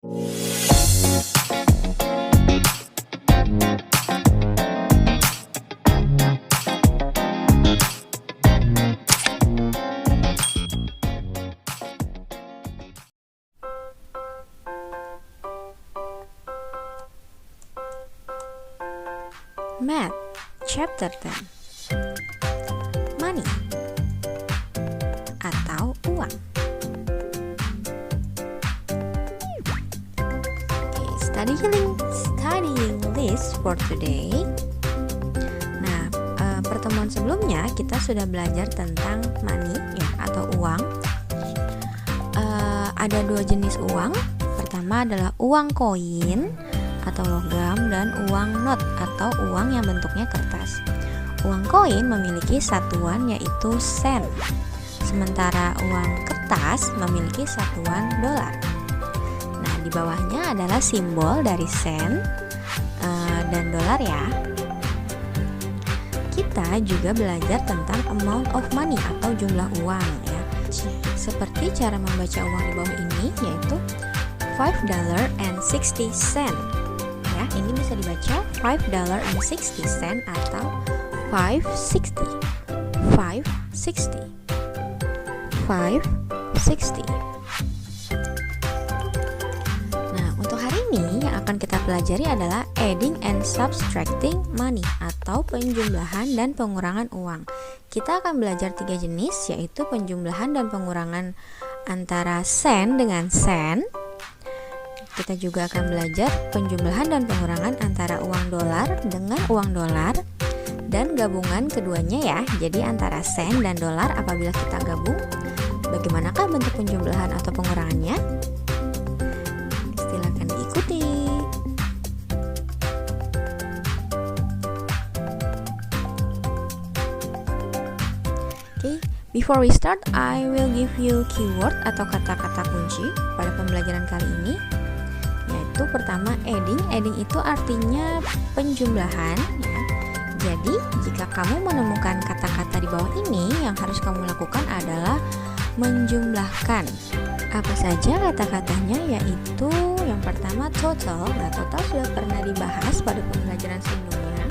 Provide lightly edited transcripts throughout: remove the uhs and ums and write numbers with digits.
Math, Chapter 10. Money atau uang. Studying list for today. Nah, pertemuan sebelumnya kita sudah belajar tentang money ya, atau uang. Ada dua jenis uang. Pertama adalah uang koin atau logam, dan uang not atau uang yang bentuknya kertas. Uang koin memiliki satuan yaitu sen, sementara uang kertas memiliki satuan dolar. Nah, di bawahnya adalah simbol dari sen dan dolar ya. Kita juga belajar tentang amount of money atau jumlah uang ya. Seperti cara membaca uang di bawah ini, yaitu $5.60. Ya, ini bisa dibaca $5.60 atau 560. 560. 560. Nah, untuk hari ini yang akan kita pelajari adalah adding and subtracting money atau penjumlahan dan pengurangan uang. Kita akan belajar 3 jenis, yaitu penjumlahan dan pengurangan antara sen dengan sen. Kita juga akan belajar penjumlahan dan pengurangan antara uang dolar dengan uang dolar, dan gabungan keduanya ya. Jadi antara sen dan dolar apabila kita gabung, bagaimanakah bentuk penjumlahan atau pengurangannya? Silakan diikuti. Oke, before we start, I will give you keyword atau kata-kata kunci pada pembelajaran kali ini. Yaitu pertama adding. Adding itu artinya penjumlahan ya. Jadi jika kamu menemukan kata-kata di bawah ini, yang harus kamu lakukan adalah menjumlahkan. Apa saja kata-katanya? Yaitu yang pertama total. Nah, total sudah pernah dibahas pada pembelajaran sebelumnya.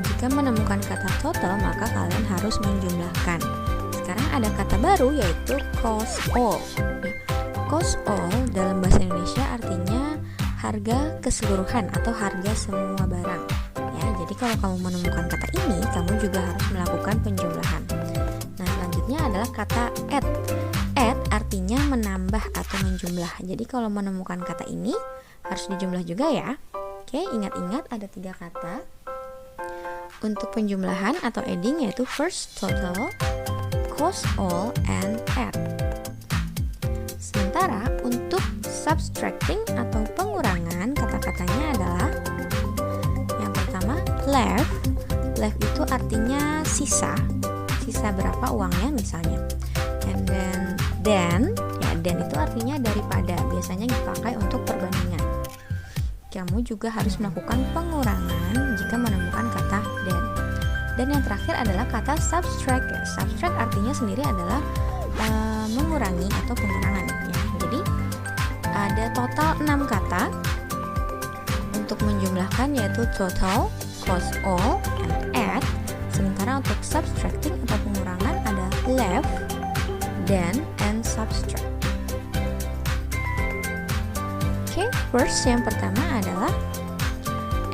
Jika menemukan kata total, maka kalian harus menjumlahkan. Sekarang ada kata baru yaitu cost all. Cost all dalam bahasa Indonesia artinya harga keseluruhan atau harga semua barang ya. Jadi kalau kamu menemukan kata ini, kamu juga harus melakukan penjumlahan. Nah, selanjutnya adalah kata add. Add artinya menambah atau menjumlah. Jadi kalau menemukan kata ini harus dijumlah juga ya. Oke, ingat-ingat ada 3 kata untuk penjumlahan atau adding, yaitu first total, cost all, and add. Sementara untuk subtracting atau pengurangan, kata-katanya adalah yang pertama left. Left itu artinya sisa. Sisa berapa uangnya misalnya. And then ya, then itu artinya daripada, biasanya dipakai untuk perbandingan. Kamu juga harus melakukan pengurangan jika menemukan kata then. Dan yang terakhir adalah kata subtract. Subtract artinya sendiri adalah mengurangi atau pengurangan ya. Jadi ada total 6 kata untuk menjumlahkan, yaitu total, cost all, and add. Sementara untuk subtracting atau pengurangan ada left, then, and subtract. Oke, first yang pertama adalah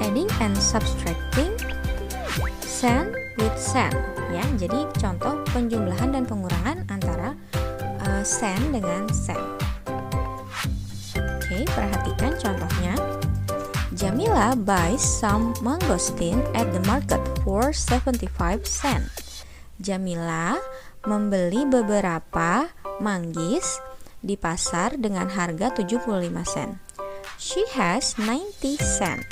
adding and subtracting sen with sen ya. Jadi contoh penjumlahan dan pengurangan antara sen dengan sen. Oke, perhatikan contohnya. Jamila buys some mangosteen at the market for 75 cents. Jamila membeli beberapa manggis di pasar dengan harga 75 sen. She has 90 cents.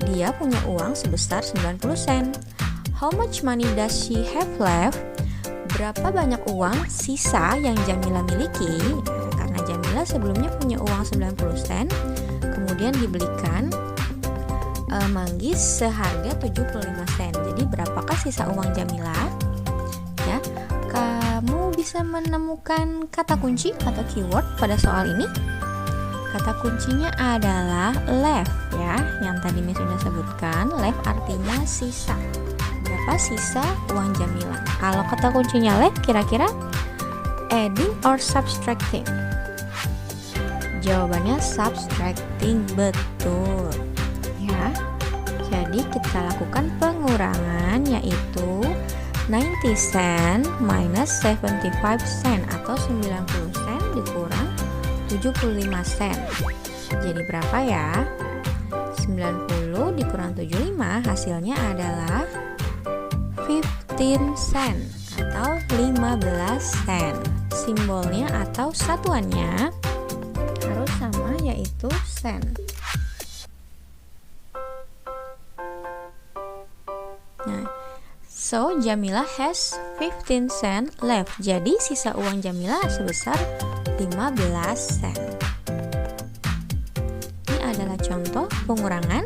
Dia punya uang sebesar 90 sen. How much money does she have left? Berapa banyak uang sisa yang Jamila miliki? Karena Jamila sebelumnya punya uang 90 sen, kemudian dibelikan manggis seharga 75 sen. Jadi berapakah sisa uang Jamila? Ya, kamu bisa menemukan kata kunci atau keyword pada soal ini? Kata kuncinya adalah left ya, yang tadi Miss sudah sebutkan. Left artinya sisa. Berapa sisa uang Jamila? Kalau kata kuncinya left, kira-kira adding or subtracting? Jawabannya subtracting, betul ya. Jadi kita lakukan pengurangan, yaitu 90 sen minus 75 sen atau 90 sen dikurang 75 sen. Jadi berapa ya? 90 dikurang 75 hasilnya adalah 15 sen atau 15 sen. Simbolnya atau satuannya harus sama, yaitu sen. Nah, so Jamila has 15 sen left. Jadi sisa uang Jamila sebesar 15 sen. Ini adalah contoh pengurangan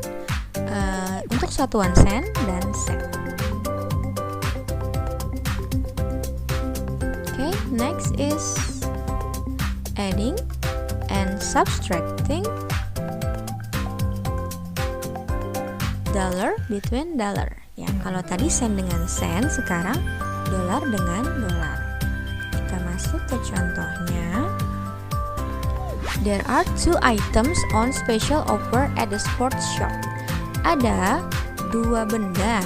untuk satuan sen dan sen. Okay, next is adding and subtracting dollar between dollar. Ya, kalau tadi sen dengan sen, sekarang dolar dengan dolar. Kita masuk ke contohnya. There are 2 items on special offer at the sports shop. Ada 2 benda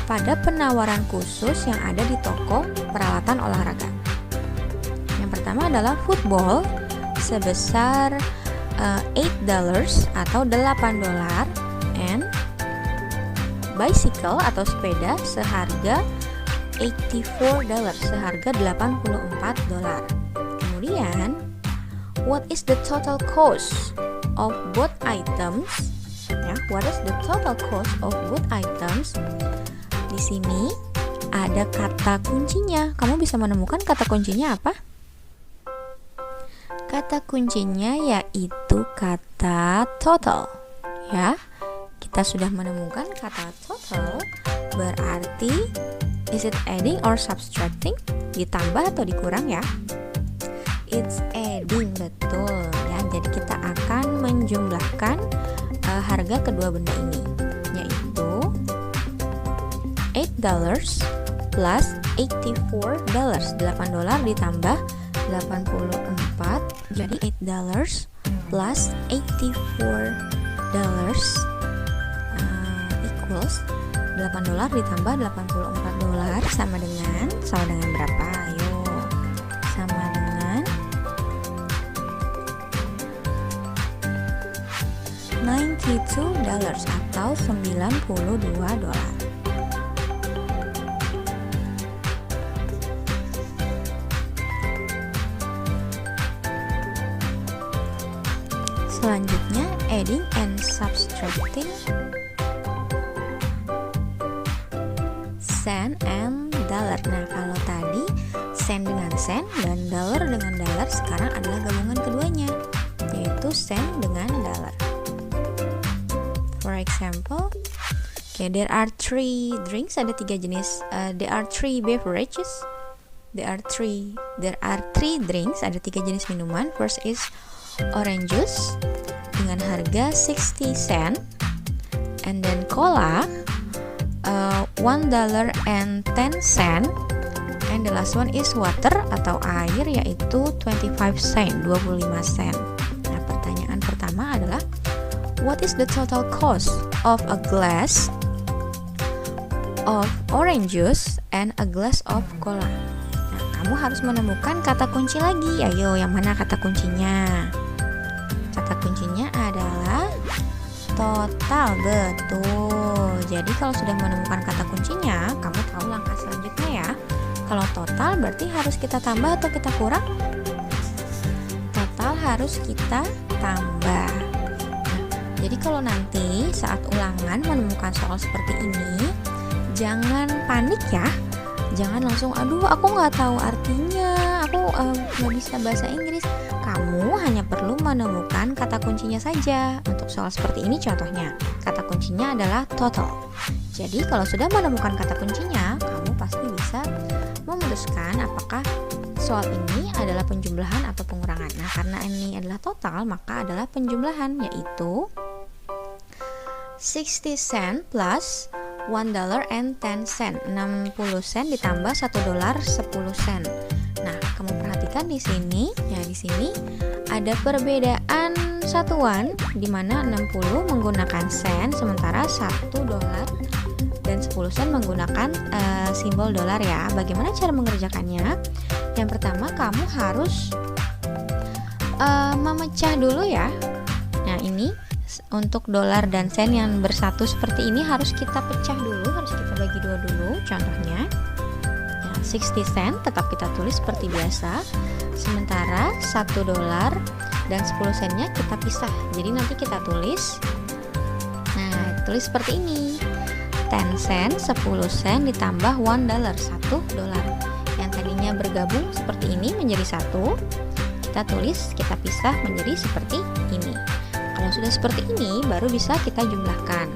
pada penawaran khusus yang ada di toko peralatan olahraga. Yang pertama adalah football sebesar $8 atau $8, and bicycle atau sepeda seharga $84, seharga $84. Kemudian, what is the total cost of both items? Ya, what is the total cost of both items? Di sini ada kata kuncinya. Kamu bisa menemukan kata kuncinya apa? Kata kuncinya yaitu kata total. Ya. Kita sudah menemukan kata total, berarti is it adding or subtracting? Ditambah atau dikurang ya? It's adding, betul ya. Jadi kita akan menjumlahkan harga kedua benda ini, yaitu $8 plus $84. $8 ditambah 84, jadi $8 plus $84 equals $8 ditambah $84 sama dengan berapa? Ayo, sama dengan $92 atau $92. Selanjutnya adding and subtracting sen and dollar. Nah, kalau tadi sen dengan sen dan dollar dengan dollar, sekarang adalah gabungan keduanya, yaitu sen dengan dollar. For example, there are 3 drinks, ada 3 jenis. There are 3 beverages. There are 3 drinks, ada 3 jenis minuman. First is orange juice dengan harga 60 sen, and then cola $1.10, and the last one is water atau air, yaitu 25 sen, 25 sen. Nah, pertanyaan pertama adalah what is the total cost of a glass of orange juice and a glass of cola? Nah, kamu harus menemukan kata kunci lagi. Ayo, yang mana kata kuncinya? Kata kuncinya adalah total, betul. Jadi kalau sudah menemukan kata kuncinya, kamu tahu langkah selanjutnya ya. Kalau total berarti harus kita tambah atau kita kurang? Total harus kita tambah. Nah, jadi kalau nanti saat ulangan menemukan soal seperti ini, jangan panik ya. Jangan langsung, aduh aku nggak tahu artinya, aku nggak bisa bahasa Inggris. Kamu hanya perlu menemukan kata kuncinya saja. Untuk soal seperti ini contohnya, kata kuncinya adalah total. Jadi kalau sudah menemukan kata kuncinya, kamu pasti bisa memutuskan apakah soal ini adalah penjumlahan atau pengurangan. Nah, karena ini adalah total, maka adalah penjumlahan, yaitu 60 cent plus $1.10, 60 sen ditambah $1.10. Nah, kamu perhatikan di sini, ya di sini ada perbedaan satuan di mana 60 menggunakan sen sementara $1 dan 10 sen menggunakan simbol dolar ya. Bagaimana cara mengerjakannya? Yang pertama kamu harus memecah dulu ya. Nah, ini untuk dolar dan sen yang bersatu seperti ini harus kita pecah dulu, harus kita bagi dua dulu. Contohnya ya, 60 sen tetap kita tulis seperti biasa, sementara $1 dan 10 sennya kita pisah. Jadi nanti kita tulis, nah tulis seperti ini, 10 sen, 10 sen ditambah $1, $1. Yang tadinya bergabung seperti ini menjadi satu, kita tulis, kita pisah menjadi seperti ini. Kalau sudah seperti ini, baru bisa kita jumlahkan.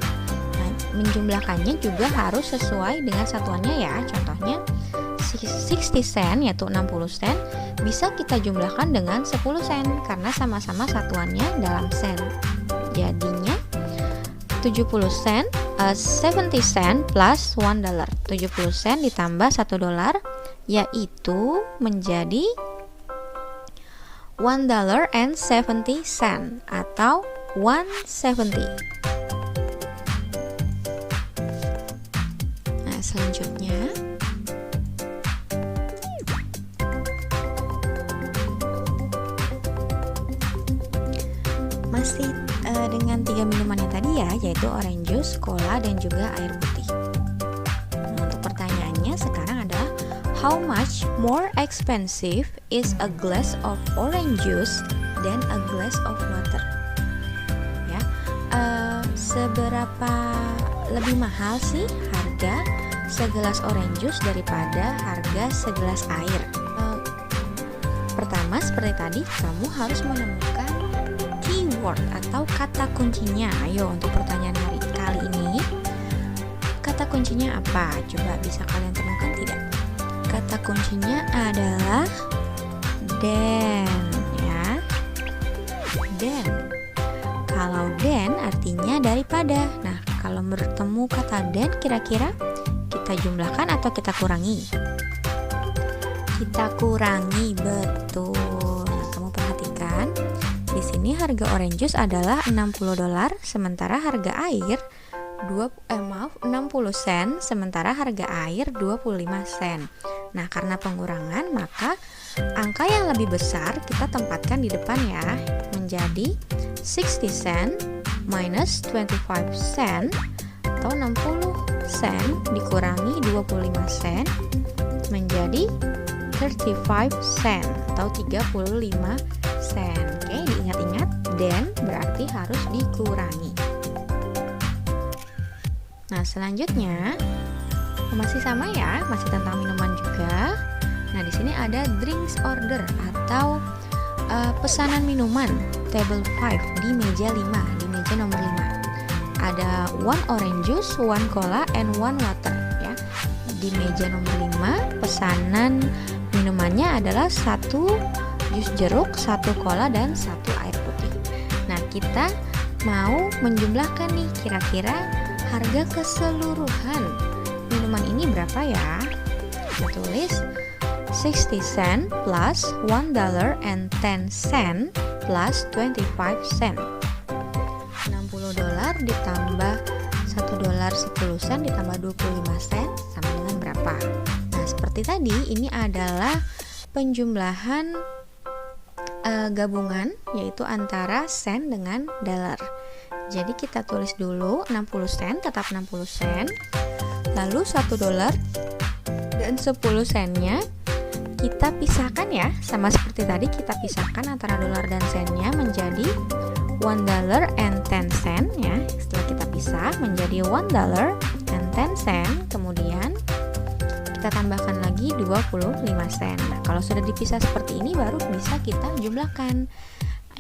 Nah, menjumlahkannya juga harus sesuai dengan satuannya ya. Contohnya 60 sen yaitu 60 sen bisa kita jumlahkan dengan 10 sen karena sama-sama satuannya dalam sen. Jadinya 70 sen, 70 sen plus $1. 70 sen ditambah $1 yaitu menjadi $1.70 atau 170. Nah, selanjutnya masih dengan 3 minuman yang tadi ya, yaitu orange juice, cola, dan juga air putih. Nah, untuk pertanyaannya sekarang adalah how much more expensive is a glass of orange juice than a glass of water? Ya, seberapa lebih mahal sih harga segelas orange juice daripada harga segelas air? Pertama, seperti tadi, kamu harus menemukan keyword atau kata kuncinya. Ayo, untuk pertanyaan hari kali ini, kata kuncinya apa? Coba bisa kalian temukan tidak? Kata kuncinya adalah than ya. Than. Kalau than artinya daripada. Nah, kalau bertemu kata than, kira-kira kita jumlahkan atau kita kurangi? Kita kurangi, betul. Nah, kamu perhatikan di sini harga orange juice adalah $60, sementara harga air 60 sen, sementara harga air 25 sen. Nah, karena pengurangan, maka angka yang lebih besar kita tempatkan di depan ya, menjadi 60 sen minus 25 sen atau 60 sen dikurangi 25 sen menjadi 35 sen atau 35 sen. Oke, diingat-ingat, dan berarti harus dikurangi. Nah, selanjutnya masih sama ya, masih tentang minuman juga. Nah, di sini ada drinks order atau pesanan minuman table 5 di meja 5, di meja nomor 5. Ada 1 orange juice, 1 cola, and 1 water ya. Di meja nomor 5 pesanan minumannya adalah 1 jus jeruk, 1 cola, dan 1 air putih. Nah, kita mau menjumlahkan nih, kira-kira harga keseluruhan minuman ini berapa ya? Kita tulis 60 sen plus $1.10 plus 25 sen. $60 ditambah $1.10 ditambah 25 sen sama dengan berapa? Nah, seperti tadi, ini adalah penjumlahan gabungan, yaitu antara sen dengan dolar. Jadi kita tulis dulu 60 sen, tetap 60 sen. Lalu $1 dan 10 sennya kita pisahkan ya, sama seperti tadi kita pisahkan antara dolar dan sennya menjadi $1.10 ya. Setelah kita pisah menjadi $1.10, kemudian kita tambahkan lagi 25 sen. Nah, kalau sudah dipisah seperti ini baru bisa kita jumlahkan.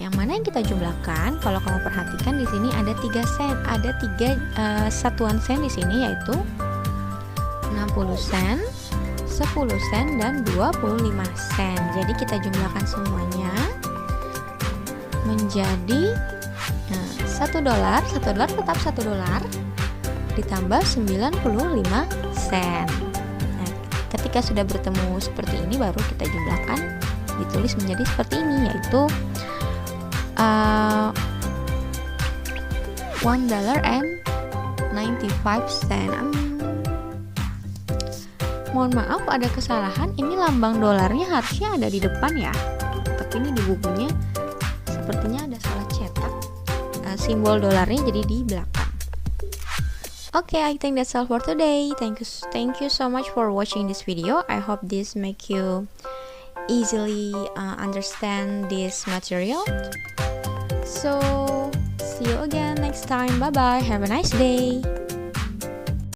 Yang mana yang kita jumlahkan? Kalau kamu perhatikan di sini ada 3 sen, ada 3 satuan sen di sini, yaitu 60 sen, 10 sen, dan 25 sen. Jadi kita jumlahkan semuanya menjadi $1. $1 tetap $1 ditambah 95 sen. Nah, ketika sudah bertemu seperti ini, baru kita jumlahkan, ditulis menjadi seperti ini, yaitu $1.95. Mohon maaf ada kesalahan, ini lambang dolarnya harusnya ada di depan ya, tapi ini di bukunya sepertinya ada salah cetak, simbol dolarnya jadi di belakang. Okay, I think that's all for today. Thank you so much for watching this video. I hope this make you easily understand this material. So see you again next time. Bye bye. Have a nice day.